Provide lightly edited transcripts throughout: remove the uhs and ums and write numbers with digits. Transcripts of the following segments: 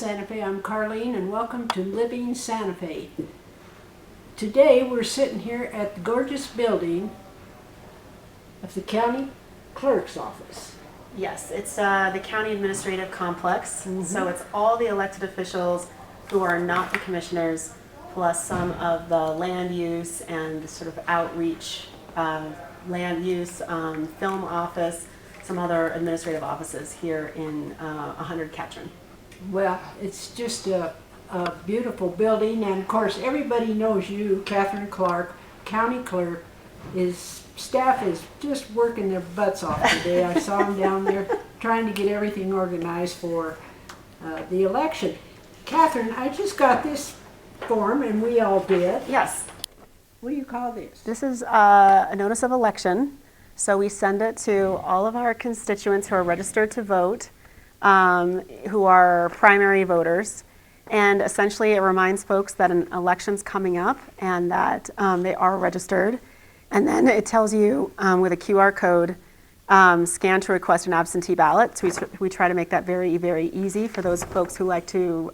Santa Fe. I'm Carlene and welcome to Living Santa Fe. Today we're sitting here at the gorgeous building of the county clerk's office. Yes, it's the county administrative complex. So it's all the elected officials who are not the commissioners, plus some of the land use and sort of outreach land use, film office, some other administrative offices here in 100 Katharine. Well, it's just a beautiful building, and of course everybody knows you, Katharine Clerk, county clerk. Staff is just working their butts off today. I saw them down there trying to get everything organized for the election. Katharine, I just got this form, and we all did. Yes. What do you call this? This is a notice of election. So we send it to all of our constituents who are registered to vote, who are primary voters. And essentially it reminds folks that an election's coming up and that they are registered. And then it tells you with a QR code, scan to request an absentee ballot. So we try to make that very, very easy for those folks who like to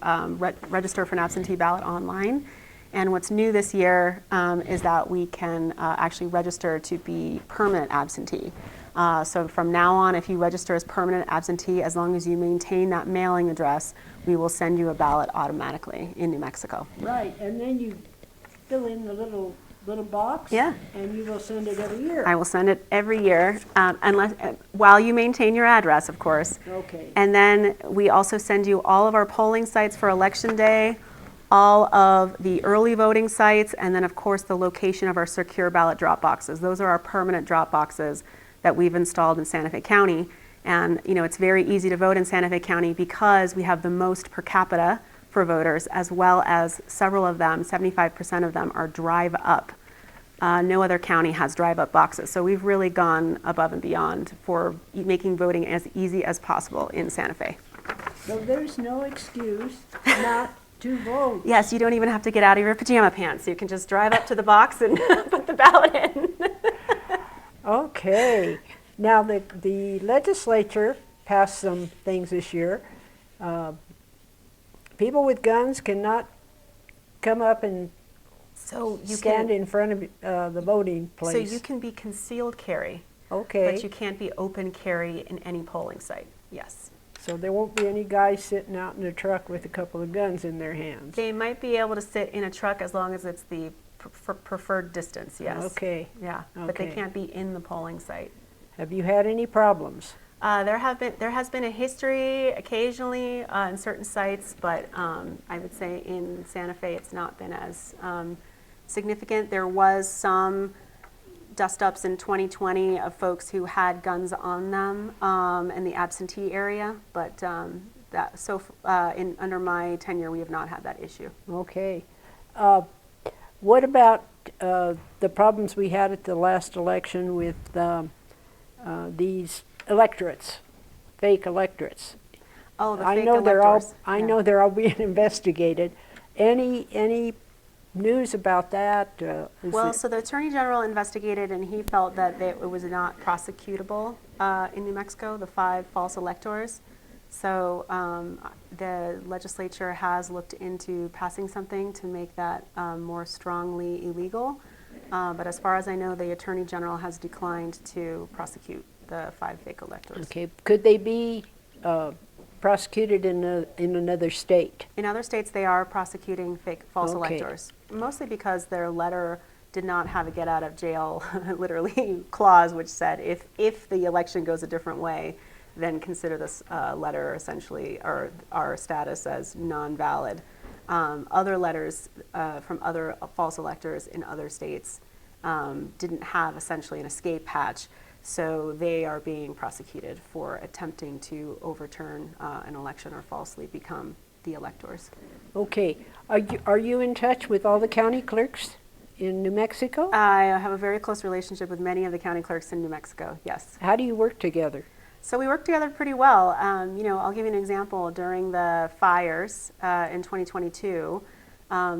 register for an absentee ballot online. And what's new this year is that we can actually register to be permanent absentee. So from now on, if you register as permanent absentee, as long as you maintain that mailing address, we will send you a ballot automatically in New Mexico. Right, and then you fill in the little box. Yeah. And you will send it every year. I will send it every year, while you maintain your address, of course. Okay. And then we also send you all of our polling sites for Election Day, all of the early voting sites, and then of course the location of our secure ballot drop boxes. Those are our permanent drop boxes that we've installed in Santa Fe County. And you know, it's very easy to vote in Santa Fe County because we have the most per capita for voters, as well as several of them, 75% of them, are drive-up. No other county has drive-up boxes. So we've really gone above and beyond for making voting as easy as possible in Santa Fe. So there's no excuse not to vote. Yes, you don't even have to get out of your pajama pants. You can just drive up to the box and put the ballot in. Okay. Now the legislature passed some things this year. People with guns cannot come up and stand in front of the voting place. So you can be concealed carry. Okay. But you can't be open carry in any polling site. Yes. So there won't be any guys sitting out in a truck with a couple of guns in their hands. They might be able to sit in a truck as long as it's the preferred distance, yes. Okay. Yeah, okay. But they can't be in the polling site. Have you had any problems? There has been a history occasionally in certain sites, but I would say in Santa Fe it's not been as significant. There was some dust-ups in 2020 of folks who had guns on them in the absentee area, but under my tenure we have not had that issue. Okay. What about the problems we had at the last election with these electorates, fake electorates? Oh, the fake electors. I know they're all being investigated. Any news about that? So the Attorney General investigated, and he felt that it was not prosecutable in New Mexico, the 5 false electors. So the legislature has looked into passing something to make that more strongly illegal. But as far as I know, the Attorney General has declined to prosecute the 5 fake electors. Okay. Could they be prosecuted in another state? In other states, they are prosecuting false Okay. electors, mostly because their letter did not have a get out of jail, literally, clause, which said if the election goes a different way, then consider this letter essentially, or our status as non-valid. Other letters from other false electors in other states didn't have essentially an escape hatch, so they are being prosecuted for attempting to overturn an election or falsely become the electors. Okay. Are you in touch with all the county clerks in New Mexico? I have a very close relationship with many of the county clerks in New Mexico, yes. How do you work together? So we work together pretty well. I'll give you an example. During the fires in 2022,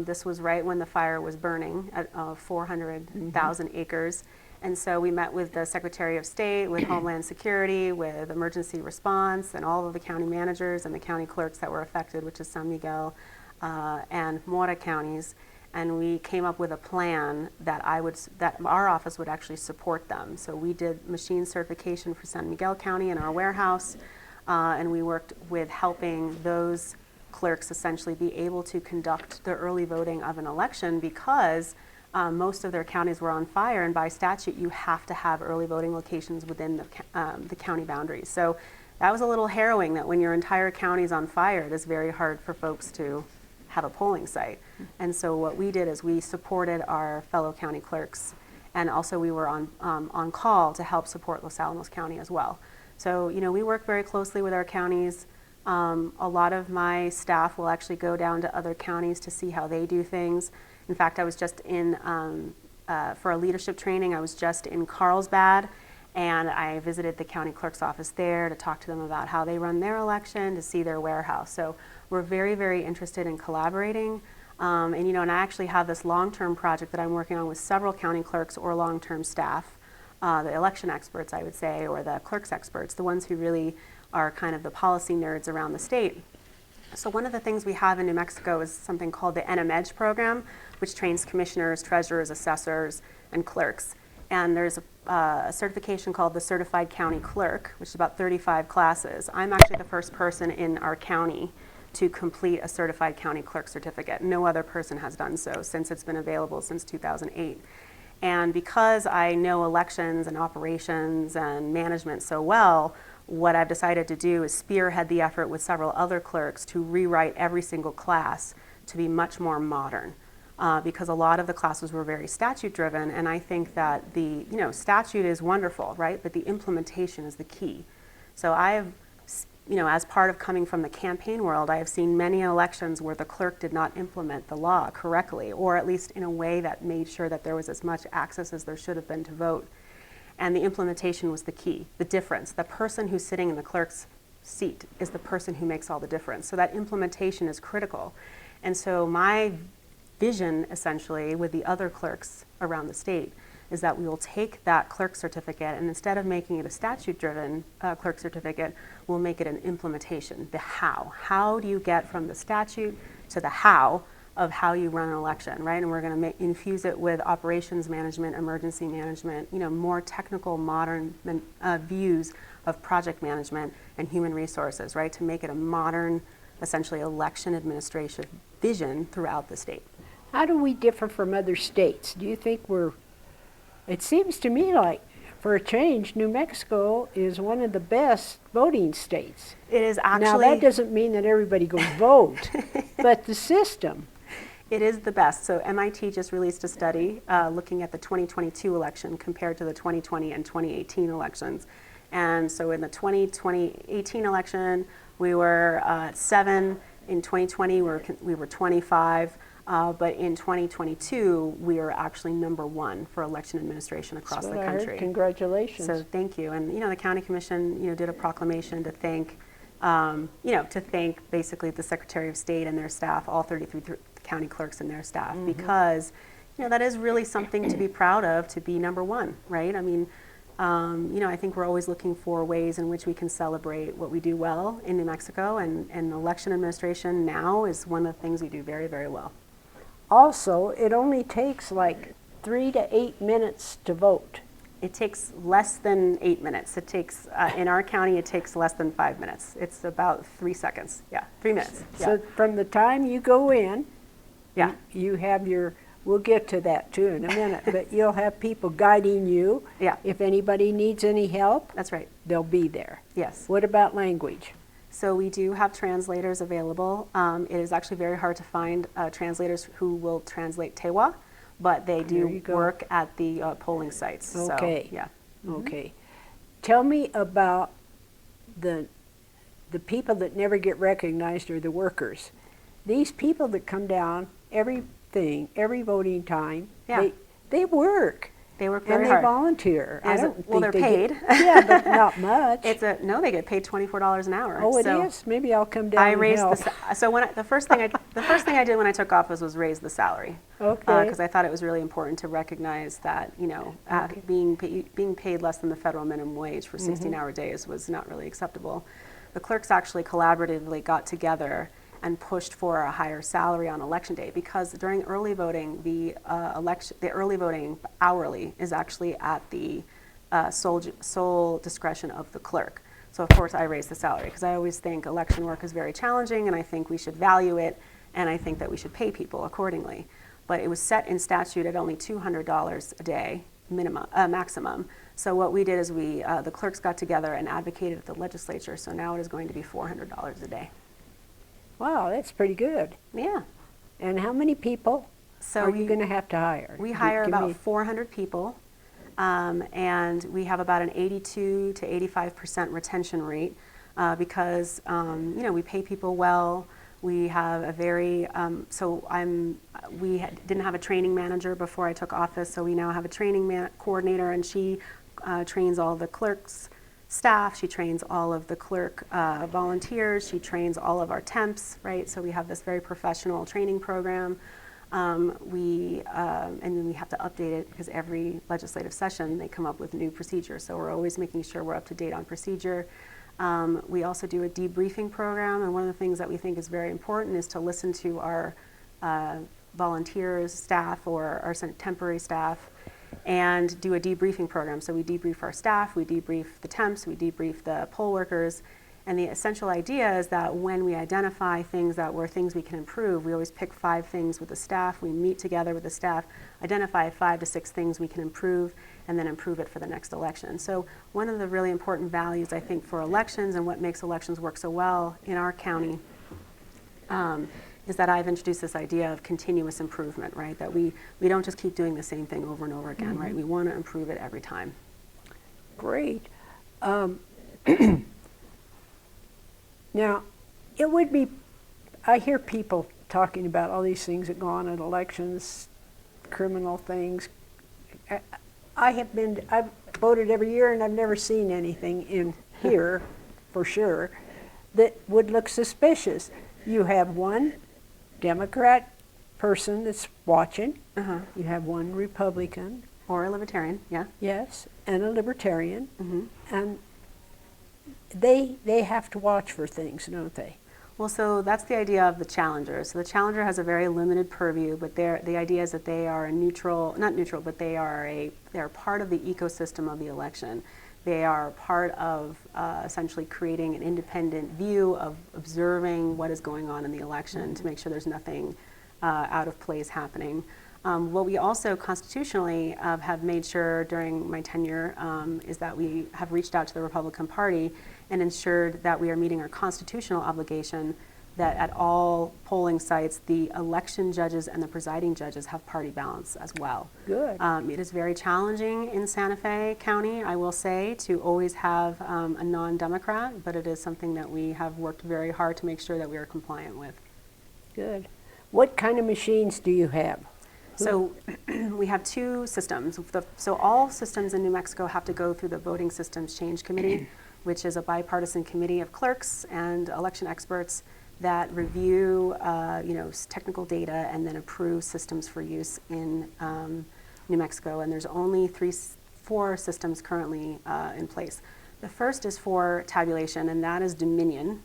this was right when the fire was burning at 400,000 acres. And so we met with the Secretary of State, with Homeland Security, with Emergency Response, and all of the county managers and the county clerks that were affected, which is San Miguel and Mora counties. And we came up with a plan that our office would actually support them. So we did machine certification for San Miguel County in our warehouse, and we worked with helping those clerks essentially be able to conduct the early voting of an election, because most of their counties were on fire, and by statute you have to have early voting locations within the county boundaries. So that was a little harrowing, that when your entire county is on fire, it is very hard for folks to have a polling site. And so what we did is we supported our fellow county clerks, and also we were on call to help support Los Alamos County as well. So we work very closely with our counties. A lot of my staff will actually go down to other counties to see how they do things. In fact, I was just in, for a leadership training, I was just in Carlsbad, and I visited the county clerk's office there to talk to them about how they run their election, to see their warehouse. So we're very, very interested in collaborating. And I actually have this long-term project that I'm working on with several county clerks or long-term staff, the election experts, I would say, or the clerks experts, the ones who really are kind of the policy nerds around the state. So one of the things we have in New Mexico is something called the NMEDGE program, which trains commissioners, treasurers, assessors, and clerks. And there's a certification called the Certified County Clerk, which is about 35 classes. I'm actually the first person in our county to complete a Certified County Clerk certificate. No other person has done so since it's been available since 2008. And because I know elections and operations and management so well, what I've decided to do is spearhead the effort with several other clerks to rewrite every single class to be much more modern. Because a lot of the classes were very statute driven, and I think that the statute is wonderful, right? But the implementation is the key. So I have, as part of coming from the campaign world, I have seen many elections where the clerk did not implement the law correctly, or at least in a way that made sure that there was as much access as there should have been to vote. And the implementation was the key, the difference. The person who's sitting in the clerk's seat is the person who makes all the difference. So that implementation is critical. And so my vision, essentially, with the other clerks around the state, is that we will take that clerk certificate, and instead of making it a statute-driven clerk certificate, we'll make it an implementation, the how. How do you get from the statute to the how of how you run an election, right? And we're going to infuse it with operations management, emergency management, more technical, modern views of project management and human resources, right? To make it a modern, essentially, election administration vision throughout the state. How do we differ from other states? Do you think it seems to me like, for a change, New Mexico is one of the best voting states. It is actually. Now that doesn't mean that everybody goes vote, but the system. It is the best. So MIT just released a study looking at the 2022 election compared to the 2020 and 2018 elections. And so in the 2018 election, we were 7. In 2020, we were 25. But in 2022, we are actually #1 for election administration across the country. I heard. Congratulations. So thank you. And the county commission, did a proclamation to thank, basically the Secretary of State and their staff, all 33 county clerks and their staff, because that is really something to be proud of, to be #1, right? I mean, I think we're always looking for ways in which we can celebrate what we do well in New Mexico, and election administration now is one of the things we do very, very well. Also, it only takes like 3 to 8 minutes to vote. It takes less than 8 minutes. It takes, in our county, it takes less than 5 minutes. It's about 3 seconds. Yeah, 3 minutes. So from the time you go in, yeah, you have we'll get to that too in a minute, but you'll have people guiding you. Yeah. If anybody needs any help, that's right. They'll be there. Yes. What about language? So we do have translators available. It is actually very hard to find translators who will translate Tewa, but they do work at the polling sites. Okay. So, yeah. Okay. Tell me about the people that never get recognized, or the workers. These people that come down every voting time, yeah. they work. They work And very they hard. volunteer. I Is it- don't well, think they're they paid. Get, yeah, but not much. No, they get paid $24 an hour. Oh, it So is? Maybe I'll come down I and raised help. so the first thing I did when I took office was raise the salary. Okay. Because I thought it was really important to recognize that, being paid less than the federal minimum wage for 16-hour days was not really acceptable. The clerks actually collaboratively got together and pushed for a higher salary on election day, because during early voting, the early voting hourly is actually at the sole discretion of the clerk. So of course I raised the salary, because I always think election work is very challenging, and I think we should value it, and I think that we should pay people accordingly. But it was set in statute at only $200 a day maximum. So what we did is the clerks got together and advocated at the legislature. So now it is going to be $400 a day. Wow, that's pretty good. Yeah. And how many people So are you going to have to hire? We hire Give about me- 400 people, and we have about an 82 to 85% retention rate because we pay people well. We have a very didn't have a training manager before I took office, so we now have a training coordinator, and she trains all the clerks' staff. She trains all of the clerk volunteers. She trains all of our temps, right? So we have this very professional training program. And then we have to update it, because every legislative session they come up with new procedures. So we're always making sure we're up to date on procedure. We also do a debriefing program, and one of the things that we think is very important is to listen to our volunteers, staff, or our temporary staff, and do a debriefing program. So we debrief our staff, we debrief the temps, we debrief the poll workers. And the essential idea is that when we identify things we can improve, we always pick 5 things with the staff. We meet together with the staff, identify 5 to 6 things we can improve, and then improve it for the next election. So one of the really important values, I think, for elections, and what makes elections work so well in our county, is that I've introduced this idea of continuous improvement, right? That we don't just keep doing the same thing over and over again, right? We want to improve it every time. Great. Now, it would be, I hear people talking about all these things that go on at elections, criminal things. I've voted every year, and I've never seen anything in here, for sure, that would look suspicious. You have one Democrat person that's watching. You have one Republican. Or a libertarian, yeah. Yes, and a libertarian. Mm-hmm. And they have to watch for things, don't they? Well, so that's the idea of the challenger. So the challenger has a very limited purview, but the idea is that they are but they're part of the ecosystem of the election. They are part of essentially creating an independent view of observing what is going on in the election to make sure there's nothing out of place happening. What we also constitutionally have made sure during my tenure is that we have reached out to the Republican Party and ensured that we are meeting our constitutional obligation that at all polling sites, the election judges and the presiding judges have party balance as well. Good. It is very challenging in Santa Fe County, I will say, to always have a non-Democrat, but it is something that we have worked very hard to make sure that we are compliant with. Good. What kind of machines do you have? So we have 2 systems. So all systems in New Mexico have to go through the Voting Systems Change Committee, which is a bipartisan committee of clerks and election experts that review technical data and then approve systems for use in New Mexico. And there's only 4 systems currently in place. The first is for tabulation, and that is Dominion.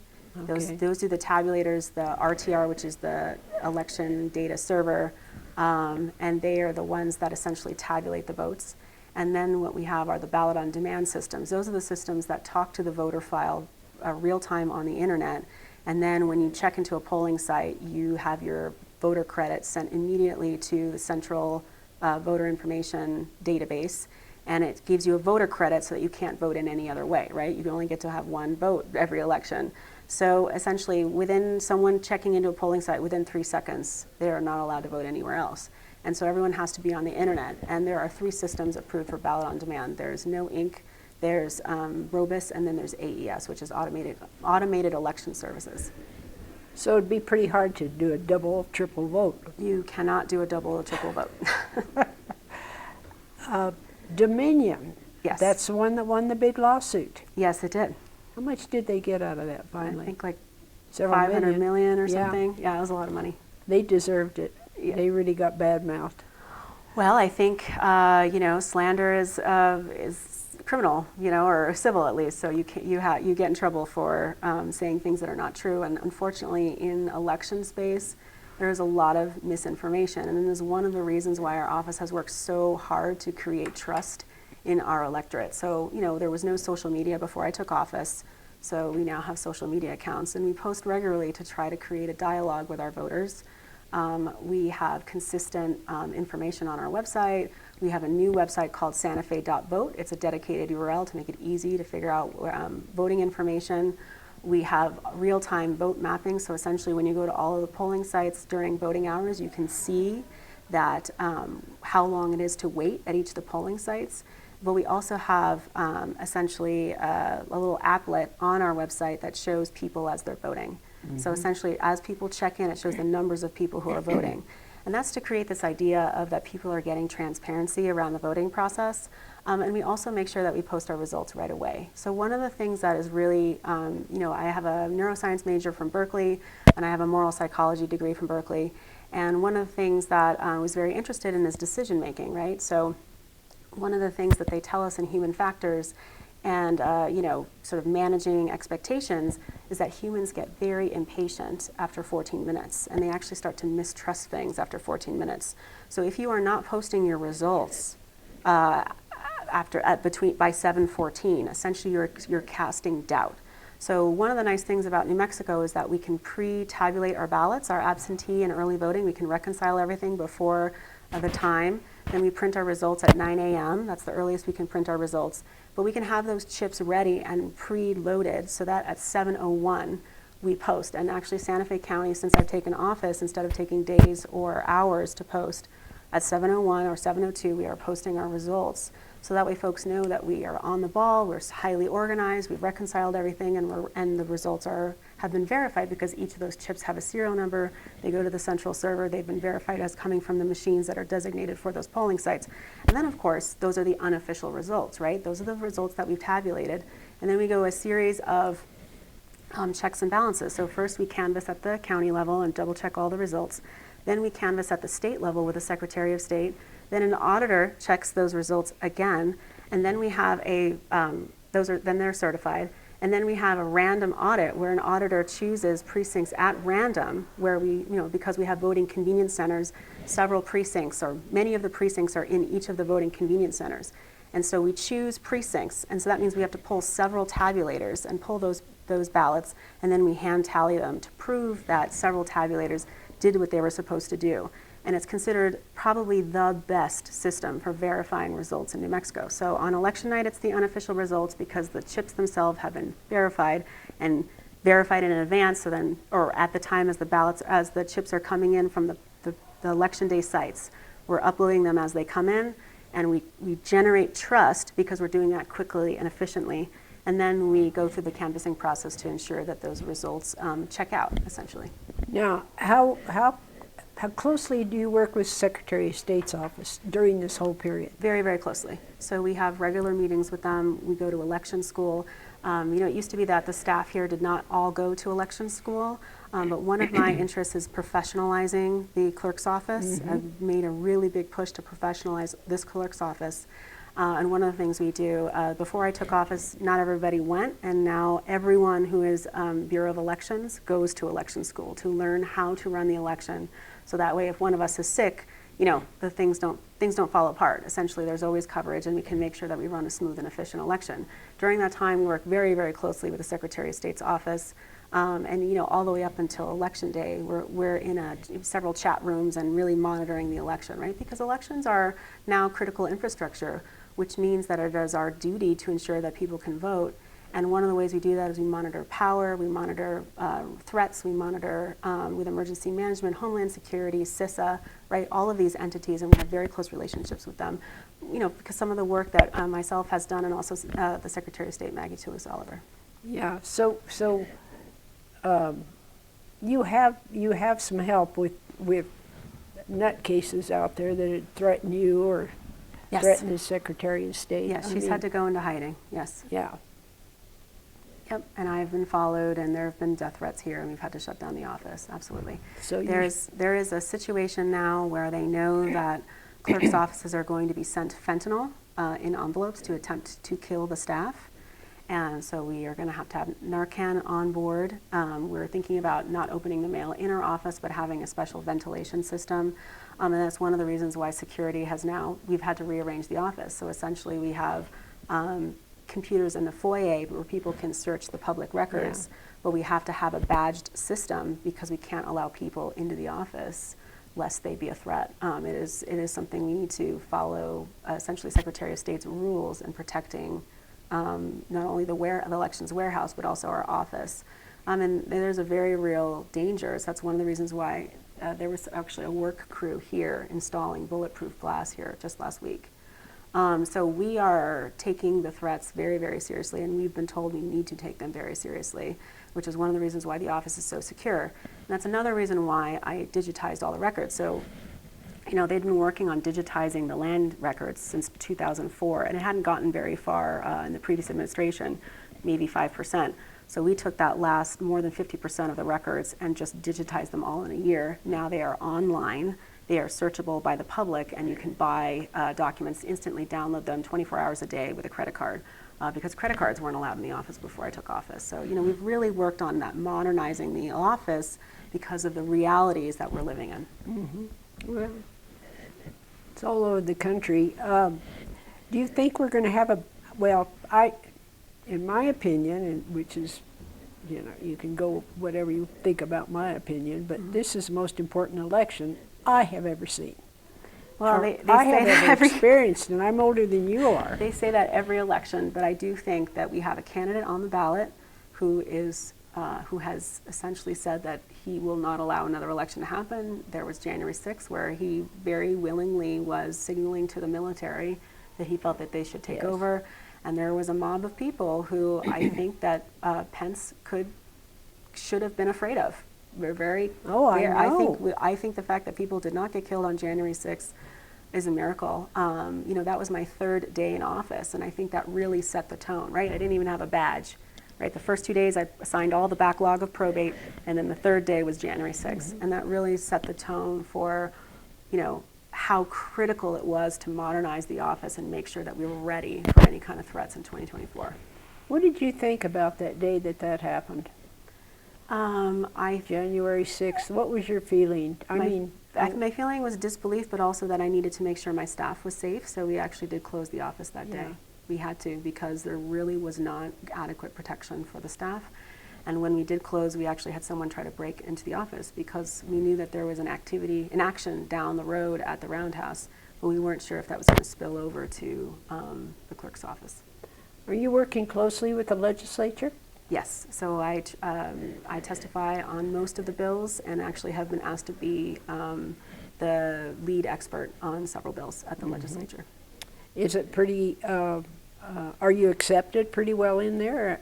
Okay. Those do the tabulators, the RTR, which is the election data server, and they are the ones that essentially tabulate the votes. And then what we have are the ballot on demand systems. Those are the systems that talk to the voter file real time on the internet. And then when you check into a polling site, you have your voter credits sent immediately to the central voter information database. And it gives you a voter credit so that you can't vote in any other way, right? You only get to have one vote every election. So essentially, within someone checking into a polling site, within 3 seconds, they are not allowed to vote anywhere else. And so everyone has to be on the internet. And there are 3 systems approved for ballot on demand. There's No Ink, there's Robus, and then there's AES, which is automated election services. So it'd be pretty hard to do a double, triple vote. You cannot do a double or triple vote. Dominion. Yes. That's the one that won the big lawsuit. Yes, it did. How much did they get out of that I finally? think like Several 500 million or Yeah. something. Yeah, it was a lot of money. They deserved it. Yeah. They really got bad-mouthed. Well, I think slander is criminal, or civil at least. So you get in trouble for saying things that are not true. And unfortunately, in election space, there is a lot of misinformation, and it is one of the reasons why our office has worked so hard to create trust in our electorate. So there was no social media before I took office. So we now have social media accounts, and we post regularly to try to create a dialogue with our voters. We have consistent information on our website. We have a new website called santafe.vote. It's a dedicated URL to make it easy to figure out voting information. We have real-time vote mapping, so essentially when you go to all of the polling sites during voting hours, you can see that how long it is to wait at each of the polling sites. But we also have essentially a little applet on our website that shows people as they're voting. Mm-hmm. So essentially, as people check in, it shows the numbers of people who are voting. And that's to create this idea of that people are getting transparency around the voting process. And we also make sure that we post our results right away. So one of the things that is really, I have a neuroscience major from Berkeley, and I have a moral psychology degree from Berkeley. And one of the things that I was very interested in is decision making, right? So one of the things that they tell us in human factors and sort of managing expectations is that humans get very impatient after 14 minutes, and they actually start to mistrust things after 14 minutes. So if you are not posting your results by 7:14, essentially you're casting doubt. So one of the nice things about New Mexico is that we can pre-tabulate our ballots, our absentee and early voting. We can reconcile everything before the time. Then we print our results at 9 a.m. That's the earliest we can print our results. But we can have those chips ready and pre-loaded so that at 7:01 we post. And actually Santa Fe County, since I've taken office, instead of taking days or hours to post, at 7:01 or 7:02 we are posting our results. So that way folks know that we are on the ball, we're highly organized, we've reconciled everything, and the results have been verified because each of those chips have a serial number. They go to the central server. They've been verified as coming from the machines that are designated for those polling sites. And then, of course, those are the unofficial results, right? Those are the results that we've tabulated. And then we go a series of checks and balances. So first we canvass at the county level and double check all the results. Then we canvass at the state level with the Secretary of State. Then an auditor checks those results again. And then we have then they're certified. And then we have a random audit where an auditor chooses precincts at random where because we have voting convenience centers, several precincts or many of the precincts are in each of the voting convenience centers. And so we choose precincts. And so that means we have to pull several tabulators and pull those ballots, and then we hand tally them to prove that several tabulators did what they were supposed to do. And it's considered probably the best system for verifying results in New Mexico. So on election night, it's the unofficial results because the chips themselves have been verified in advance. So then, or at the time as the chips are coming in from the election day sites, we're uploading them as they come in, and we generate trust because we're doing that quickly and efficiently. And then we go through the canvassing process to ensure that those results check out, essentially. Now, how closely do you work with Secretary of State's office during this whole period? Very, very closely. So we have regular meetings with them. We go to election school. It used to be that the staff here did not all go to election school, but one of my interests is professionalizing the clerk's office. Mm-hmm. I've made a really big push to professionalize this clerk's office. And one of the things we do, before I took office, not everybody went, and now everyone who is Bureau of Elections goes to election school to learn how to run the election. So that way, if one of us is sick, the things don't fall apart. Essentially, there's always coverage, and we can make sure that we run a smooth and efficient election. During that time, we work very, very closely with the Secretary of State's office, and all the way up until election day, we're in several chat rooms and really monitoring the election, right? Because elections are now critical infrastructure, which means that it is our duty to ensure that people can vote. And one of the ways we do that is we monitor power, we monitor threats, we monitor with emergency management, Homeland Security, CISA, right? All of these entities, and we have very close relationships with them, because some of the work that myself has done, and also the Secretary of State, Maggie Toulouse Oliver. Yeah, so you have some help with nutcases out there that threaten you or Yes. threatened the Secretary of State. Yes, I she's mean, had to go into hiding, yes. Yeah. Yep, and I've been followed, and there have been death threats here, and we've had to shut down the office, absolutely. So there is a situation now where they know that clerk's offices are going to be sent fentanyl in envelopes to attempt to kill the staff. And so we are going to have Narcan on board. We're thinking about not opening the mail in our office, but having a special ventilation system. And that's one of the reasons why security we've had to rearrange the office. So essentially we have computers in the foyer where people can search the public records, but we have to have a badged system because we can't allow people into the office lest they be a threat. It is something we need to follow, essentially Secretary of State's rules in protecting not only the elections warehouse, but also our office. And there's a very real danger. So that's one of the reasons why there was actually a work crew here installing bulletproof glass here just last week. So we are taking the threats very, very seriously, and we've been told we need to take them very seriously, which is one of the reasons why the office is so secure. And that's another reason why I digitized all the records. So, you know, they'd been working on digitizing the land records since 2004, and it hadn't gotten very far in the previous administration, maybe 5%. So we took that last more than 50% of the records and just digitized them all in a year. Now they are online. They are searchable by the public, and you can buy documents, instantly download them 24 hours a day with a credit card, because credit cards weren't allowed in the office before I took office. So, you know, we've really worked on that, modernizing the office because of the realities that we're living in. Mm-hmm. Well, it's all over the country. Do you think we're going to have in my opinion, and which is, you know, you can go whatever you think about my opinion, but this is the most important election I have ever seen. Well, I have ever experienced, and I'm older than you are. They say that every election, but I do think that we have a candidate on the ballot who has essentially said that he will not allow another election to happen. There was January 6th, where he very willingly was signaling to the military that he felt that they should take over. And there was a mob of people who I think that Pence should have been afraid of. We're very. I know. I think the fact that people did not get killed on January 6th is a miracle. You know, that was my third day in office, and I think that really set the tone. Right, I didn't even have a badge. Right, the first 2 days I signed all the backlog of probate, and then the third day was January 6th, and that really set the tone for, you know, how critical it was to modernize the office and make sure that we were ready for any kind of threats in 2024. What did you think about that day that happened? January 6th, what was your feeling? My feeling was disbelief, but also that I needed to make sure my staff was safe, so we actually did close the office that day. We had to, because there really was not adequate protection for the staff. And when we did close, we actually had someone try to break into the office because we knew that there was an action down the road at the Roundhouse, but we weren't sure if that was going to spill over to the clerk's office. Are you working closely with the legislature? Yes, so I testify on most of the bills and actually have been asked to be the lead expert on several bills at the legislature. Is it pretty, are you accepted pretty well in there?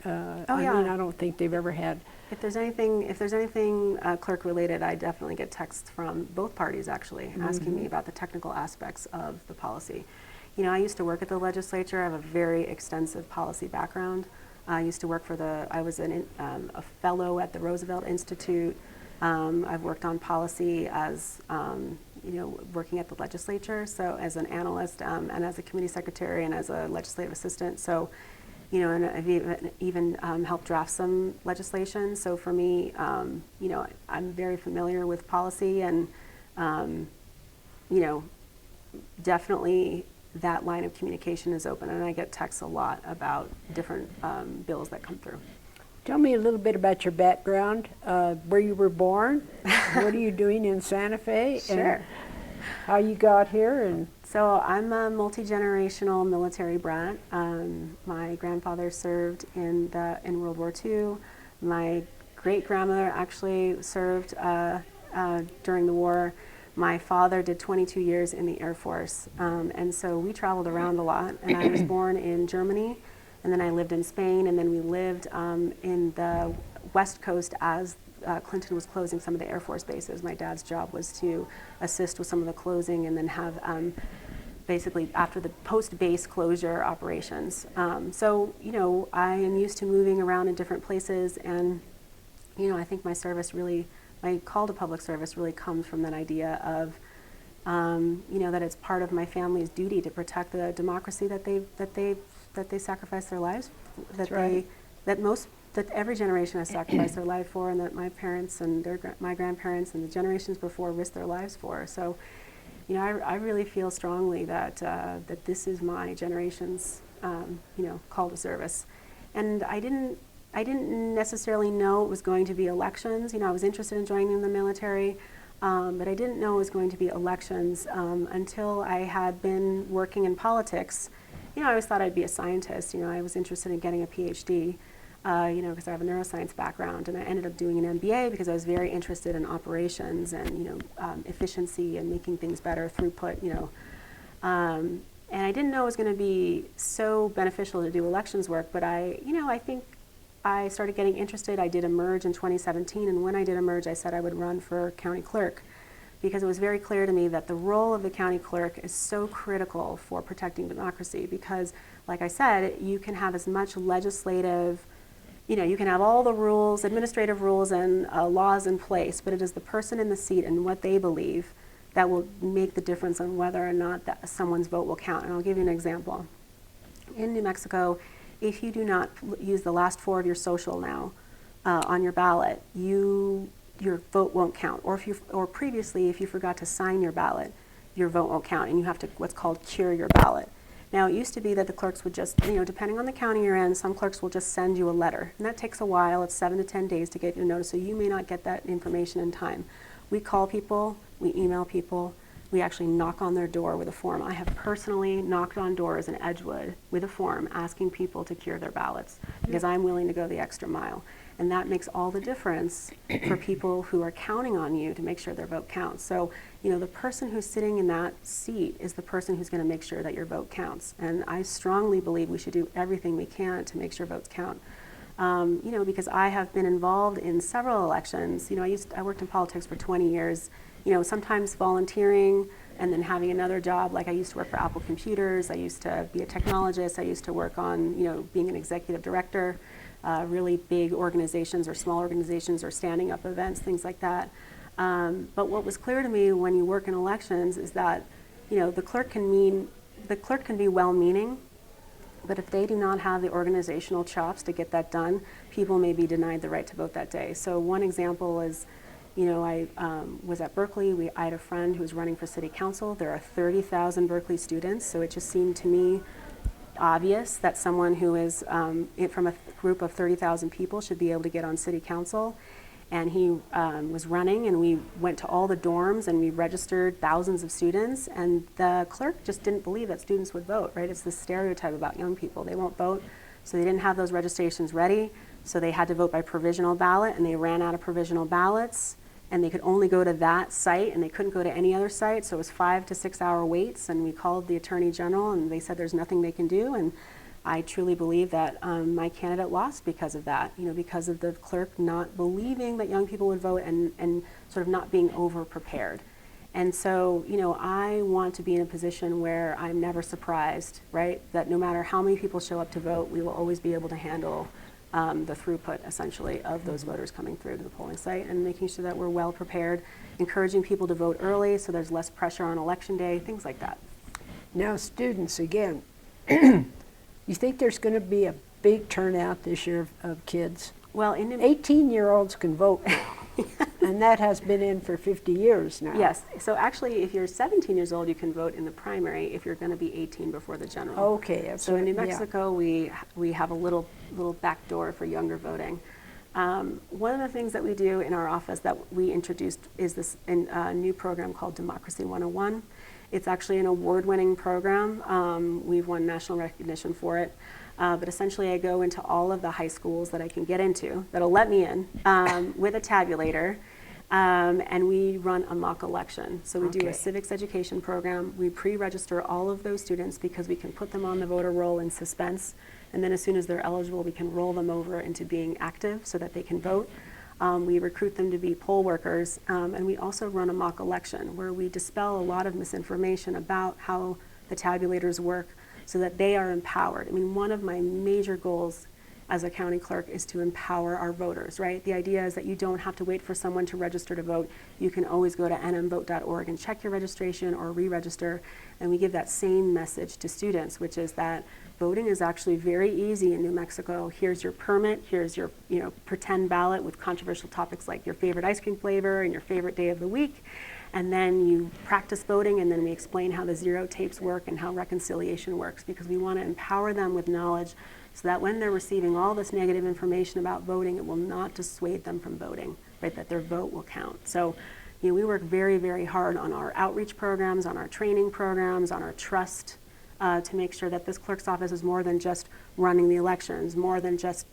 Oh, yeah. I mean, I don't think they've ever had. If there's anything clerk related, I definitely get texts from both parties actually asking me about the technical aspects of the policy. You know, I used to work at the legislature. I have a very extensive policy background. I used to work I was a fellow at the Roosevelt Institute. I've worked on policy as, you know, working at the legislature, so as an analyst and as a committee secretary and as a legislative assistant. So, you know, and I've even helped draft some legislation. So for me, you know, I'm very familiar with policy and, you know, definitely that line of communication is open, and I get texts a lot about different bills that come through. Tell me a little bit about your background, where you were born, what are you doing in Santa Fe, Sure. and how you got here. And so I'm a multi-generational military brat. My grandfather served in World War II. My great-grandmother actually served during the war. My father did 22 years in the Air Force, and so we traveled around a lot. And I was born in Germany, and then I lived in Spain, and then we lived in the West Coast as Clinton was closing some of the Air Force bases. My dad's job was to assist with some of the closing and then have basically after the post-base closure operations. So, I am used to moving around in different places, and, I think my service really, my call to public service really comes from that idea of, that it's part of my family's duty to protect the democracy that they sacrificed their lives, that every generation has sacrificed their life for, and that my parents and my grandparents and the generations before risked their lives for. So, I really feel strongly that that this is my generation's, call to service. And I didn't necessarily know it was going to be elections. I was interested in joining the military, but I didn't know it was going to be elections until I had been working in politics. I always thought I'd be a scientist. I was interested in getting a PhD. Because I have a neuroscience background, and I ended up doing an MBA because I was very interested in operations and, efficiency and making things better, throughput, and I didn't know it was going to be so beneficial to do elections work, but I think I started getting interested. I did emerge in 2017, and when I did emerge, I said I would run for county clerk because it was very clear to me that the role of the county clerk is so critical for protecting democracy because, like I said, you can have as much legislative, you can have all the rules, administrative rules and laws in place, but it is the person in the seat and what they believe that will make the difference on whether or not someone's vote will count. And I'll give you an example. In New Mexico, if you do not use the last four of your social now on your ballot, your vote won't count. Or previously, if you forgot to sign your ballot, your vote won't count, and you have to what's called cure your ballot. Now, it used to be that the clerks would just, depending on the county you're in, some clerks will just send you a letter. And that takes a while. It's 7 to 10 days to get your notice, so you may not get that information in time. We call people, we email people, we actually knock on their door with a form. I have personally knocked on doors in Edgewood with a form asking people to cure their ballots because I'm willing to go the extra mile. And that makes all the difference for people who are counting on you to make sure their vote counts. So, the person who's sitting in that seat is the person who's going to make sure that your vote counts. And I strongly believe we should do everything we can to make sure votes count. Because I have been involved in several elections. I worked in politics for 20 years, sometimes volunteering and then having another job. Like I used to work for Apple Computers. I used to be a technologist. I used to work on, being an executive director. Really big organizations or small organizations or standing up events, things like that. But what was clear to me when you work in elections is that, the clerk can be well-meaning, but if they do not have the organizational chops to get that done, people may be denied the right to vote that day. So one example is, I was at Berkeley. I had a friend who was running for city council. There are 30,000 Berkeley students, so it just seemed to me obvious that someone who is from a group of 30,000 people should be able to get on city council. And he was running, and we went to all the dorms and we registered thousands of students, and the clerk just didn't believe that students would vote, right? It's the stereotype about young people. They won't vote, so they didn't have those registrations ready, so they had to vote by provisional ballot, and they ran out of provisional ballots, and they could only go to that site, and they couldn't go to any other site, so it was 5 to 6 hour waits, and we called the Attorney General, and they said there's nothing they can do, and I truly believe that my candidate lost because of that, because of the clerk not believing that young people would vote and sort of not being over-prepared. And so, I want to be in a position where I'm never surprised, right? That no matter how many people show up to vote, we will always be able to handle the throughput, essentially, of those voters coming through to the polling site and making sure that we're well prepared, encouraging people to vote early so there's less pressure on election day, things like that. Now, students, again, you think there's going to be a big turnout this year of kids? Well, 18-year-olds can vote now, and that has been in for 50 years now. Yes. So actually, if you're 17 years old, you can vote in the primary if you're going to be 18 before the general. Okay. So in New Mexico, we have a little back door for younger voting. One of the things that we do in our office that we introduced is this new program called Democracy 101. It's actually an award-winning program. We've won national recognition for it. But essentially, I go into all of the high schools that I can get into, that'll let me in, with a tabulator, and we run a mock election. So we do a civics education program. We pre-register all of those students because we can put them on the voter roll in suspense, and then as soon as they're eligible, we can roll them over into being active so that they can vote. We recruit them to be poll workers, and we also run a mock election where we dispel a lot of misinformation about how the tabulators work so that they are empowered. I mean, one of my major goals as a county clerk is to empower our voters, right? The idea is that you don't have to wait for someone to register to vote. You can always go to nmvote.org and check your registration or re-register, and we give that same message to students, which is that voting is actually very easy in New Mexico. Here's your permit, here's your pretend ballot with controversial topics like your favorite ice cream flavor and your favorite day of the week. And then you practice voting, and then we explain how the zero tapes work and how reconciliation works, because we want to empower them with knowledge so that when they're receiving all this negative information about voting, it will not dissuade them from voting, right? That their vote will count. So, we work very, very hard on our outreach programs, on our training programs, on our trust, to make sure that this clerk's office is more than just running the elections, more than just,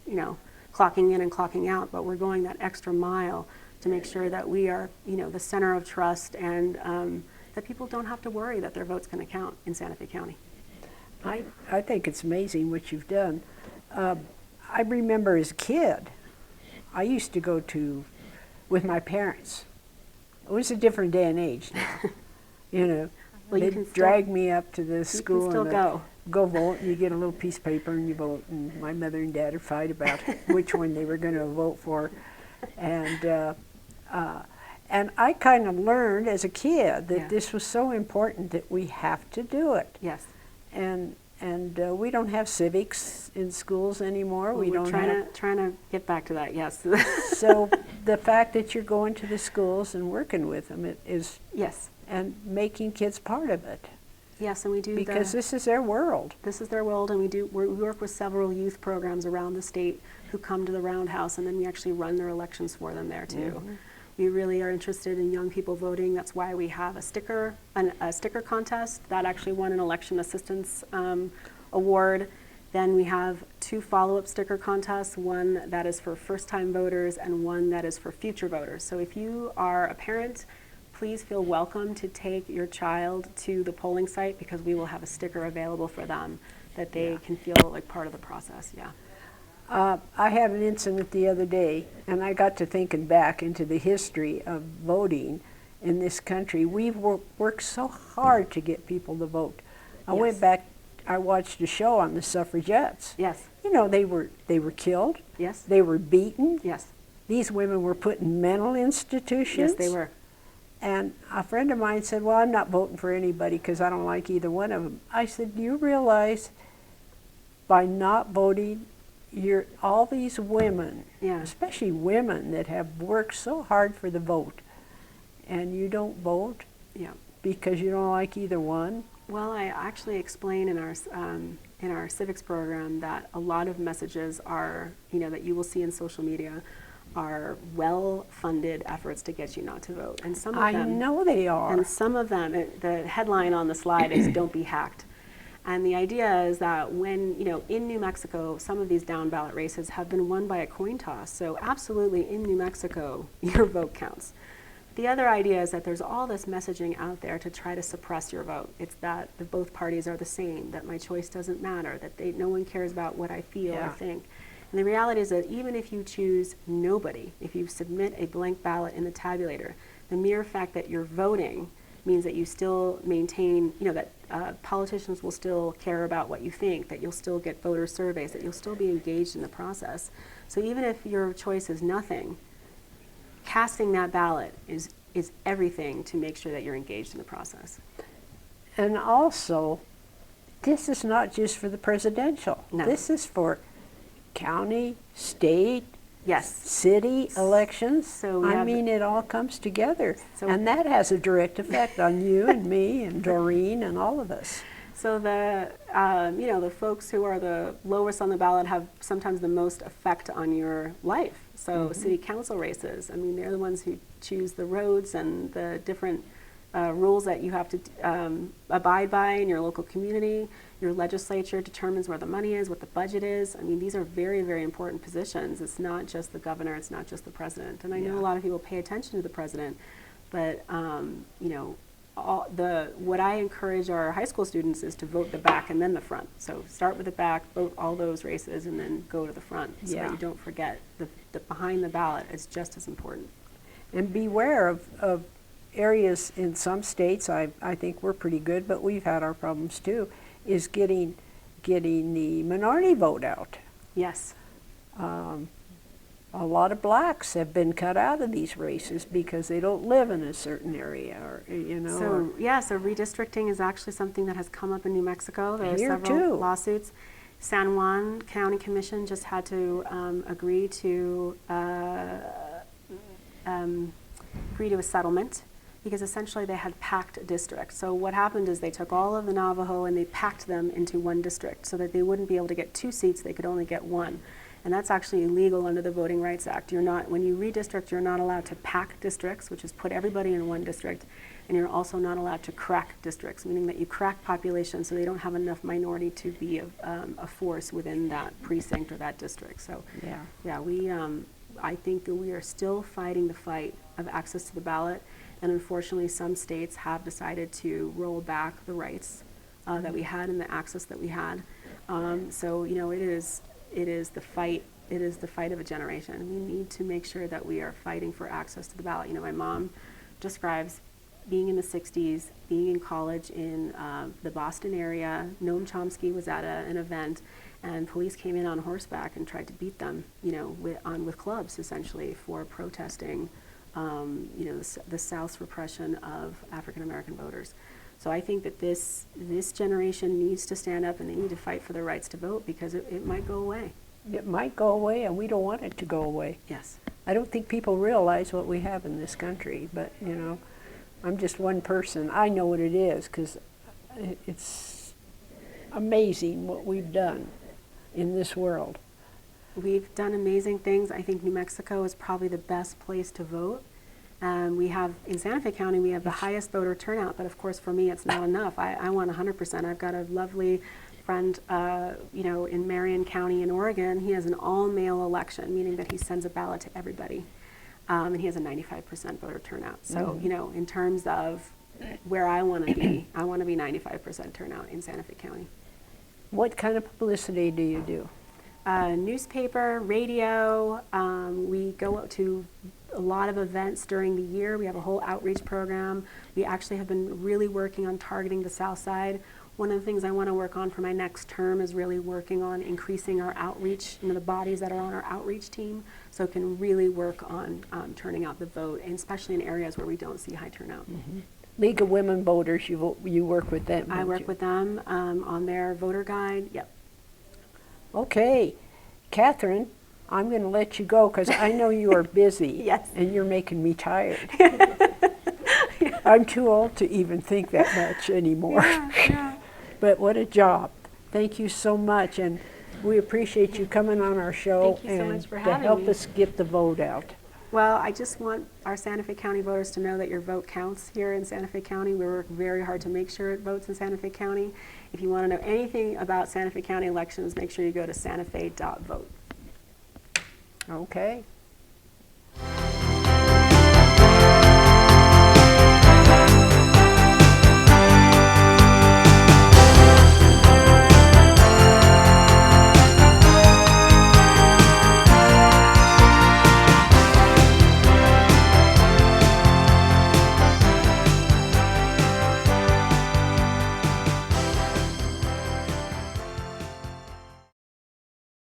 clocking in and clocking out, but we're going that extra mile to make sure that we are, the center of trust, and that people don't have to worry that their vote's going to count in Santa Fe County. I think it's amazing what you've done. I remember as a kid, I used to go with my parents. It was a different day and age now. Well, they'd drag me up to the school still and go vote, and you get a little piece of paper and you vote, and my mother and dad would fight about which one they were going to vote for. And I kind of learned as a kid that this was so important that we have to do it. Yes. And we don't have civics in schools anymore. Well, we're trying to get back to that. Yes. So the fact that you're going to the schools and working with them is yes, and making kids part of it. Yes, and we do because this is their world. This is their world, and we work with several youth programs around the state who come to the Roundhouse, and then we actually run their elections for them there too. Mm-hmm. We really are interested in young people voting. That's why we have a sticker contest that actually won an election assistance award. Then we have 2 follow-up sticker contests, one that is for first-time voters and one that is for future voters. So if you are a parent, please feel welcome to take your child to the polling site, because we will have a sticker available for them that they can feel like part of the process. Yeah. I had an incident the other day, and I got to thinking back into the history of voting in this country. We've worked so hard to get people to vote. I went back, I watched a show on the suffragettes. Yes. They were killed. Yes. They were beaten. Yes. These women were put in mental institutions. Yes, they were. And a friend of mine said, well, I'm not voting for anybody because I don't like either one of them. I said, do you realize by not voting, all these women, especially women that have worked so hard for the vote, and you don't vote because you don't like either one? Well, I actually explain in our civics program that a lot of messages are, that you will see in social media are well-funded efforts to get you not to vote. And some of them, I know they are. And some of them, the headline on the slide is "Don't be hacked." And the idea is that when, in New Mexico, some of these down ballot races have been won by a coin toss. So absolutely in New Mexico, your vote counts. The other idea is that there's all this messaging out there to try to suppress your vote. It's that both parties are the same, that my choice doesn't matter, that no one cares about what I feel or think. And the reality is that even if you choose nobody, if you submit a blank ballot in the tabulator, the mere fact that you're voting means that you still maintain, that politicians will still care about what you think, that you'll still get voter surveys, that you'll still be engaged in the process. So even if your choice is nothing, casting that ballot is everything to make sure that you're engaged in the process. And also, this is not just for the presidential. No. This is for county, state, yes, city elections. So it all comes together. So and that has a direct effect on you and me and Doreen and all of us. So the folks who are the lowest on the ballot have sometimes the most effect on your life. So city council races, they're the ones who choose the roads and the different rules that you have to abide by in your local community. Your legislature determines where the money is, what the budget is. These are very, very important positions. It's not just the governor, it's not just the president. And I know a lot of people pay attention to the president, but what I encourage our high school students is to vote the back and then the front. So start with the back, vote all those races, and then go to the front so that you don't forget the behind the ballot is just as important. And beware of areas in some states, I think we're pretty good, but we've had our problems too, is getting the minority vote out. Yes. A lot of blacks have been cut out of these races because they don't live in a certain area, or you know. So yeah, so redistricting is actually something that has come up in New Mexico. There are Here several too. lawsuits. San Juan County Commission just had to agree to a settlement because essentially they had packed districts. So what happened is they took all of the Navajo and they packed them into one district so that they wouldn't be able to get 2 seats, they could only get 1. And that's actually illegal under the Voting Rights Act. You're not, when you redistrict, you're not allowed to pack districts, which is put everybody in one district, and you're also not allowed to crack districts, meaning that you crack population so they don't have enough minority to be a force within that precinct or that district. So yeah, I think that we are still fighting the fight of access to the ballot, and unfortunately some states have decided to roll back the rights that we had and the access that we had. So you know, it is the fight. It is the fight of a generation. We need to make sure that we are fighting for access to the ballot. You know, my mom describes being in the 60s, being in college in the Boston area. Noam Chomsky was at an event, and police came in on horseback and tried to beat them, you know, with clubs essentially for protesting, you know, the South's repression of African American voters. So I think that this generation needs to stand up and they need to fight for their rights to vote because it might go away. It might go away, and we don't want it to go away. Yes. I don't think people realize what we have in this country, but you know, I'm just one person. I know what it is because it's amazing what we've done in this world. We've done amazing things. I think New Mexico is probably the best place to vote. We have, in Santa Fe County, we have the highest voter turnout, but of course for me it's not enough. I want 100%. I've got a lovely friend, you know, in Marion County in Oregon. He has an all-male election, meaning that he sends a ballot to everybody. And he has a 95% voter turnout. So, you know, in terms of where I want to be, I want to be 95% turnout in Santa Fe County. What kind of publicity do you do? Newspaper, radio, we go out to a lot of events during the year. We have a whole outreach program. We actually have been really working on targeting the South Side. One of the things I want to work on for my next term is really working on increasing our outreach, you know, the bodies that are on our outreach team, so it can really work on turning out the vote, and especially in areas where we don't see high turnout. Mm-hmm. League of Women Voters, you work with them, I work with them on their voter guide. Yep. Okay, Katharine, I'm going to let you go because I know you are busy. Yes. And you're making me tired. I'm too old to even think that much anymore. Yeah. But what a job. Thank you so much, and we appreciate you coming on our show. Thank you so much for to having help me. us get the vote out. Well, I just want our Santa Fe County voters to know that your vote counts here in Santa Fe County. We work very hard to make sure it votes in Santa Fe County. If you want to know anything about Santa Fe County elections, make sure you go to santafe.vote. Okay.